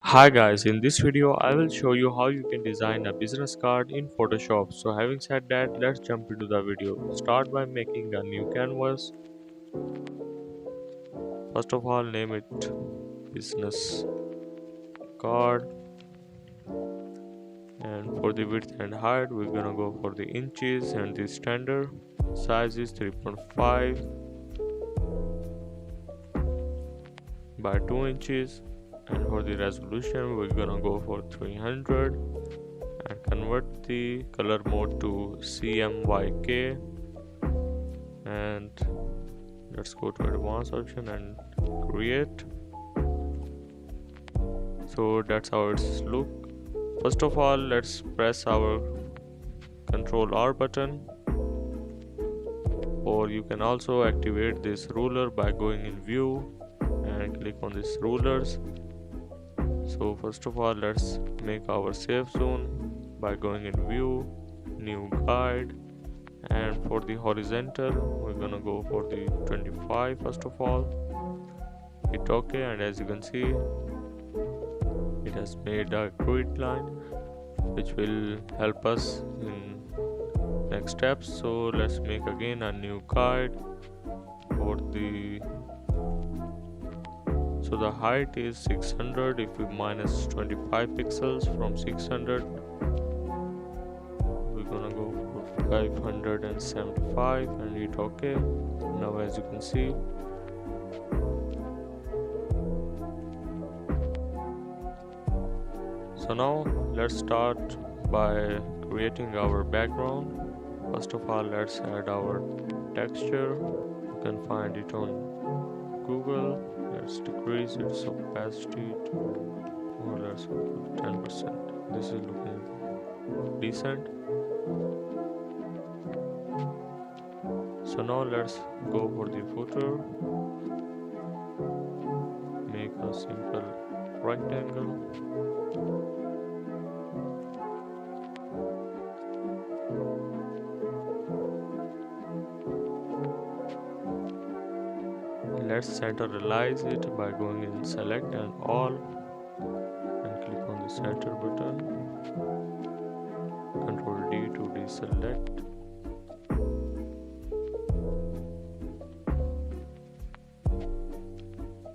Hi guys, in this video I will show you how you can design a business card in Photoshop. So having said that, let's jump into the video. Start by making a new canvas. First of all, name it business card, and for the width and height we're gonna go for the inches, and the standard size is 3.5 by 2 inches, and for the resolution we're gonna go for 300, and convert the color mode to CMYK, and let's go to advanced option and create. So that's how it's look. First of all, let's press our Ctrl R button, or you can also activate this ruler by going in view and click on this rulers. So first of all, let's make our safe zone by going in view, new guide, and for the horizontal we're gonna go for the 25. First of all, hit OK, and as you can see it has made a grid line which will help us in next steps. So let's make again a new guide for the, so the height is 600. If we minus 25 pixels from 600, we're gonna go for 575 and hit OK. Now as you can see, so now let's start by creating our background. First of all, let's add our texture. You can find it on Google. Let's decrease its opacity to, or let's go for 10%. This is looking decent. So now let's go for the footer. Make a simple rectangle. Let's centralize it by going in select and all, and click on the center button. Ctrl D to deselect.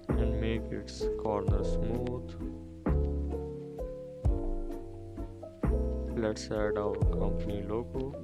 And make its corner smooth. Let's add our company logo.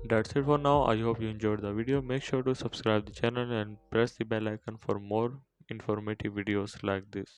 That's it for now. I hope you enjoyed the video. Make sure to subscribe the channel and press the bell icon for more informative videos like this.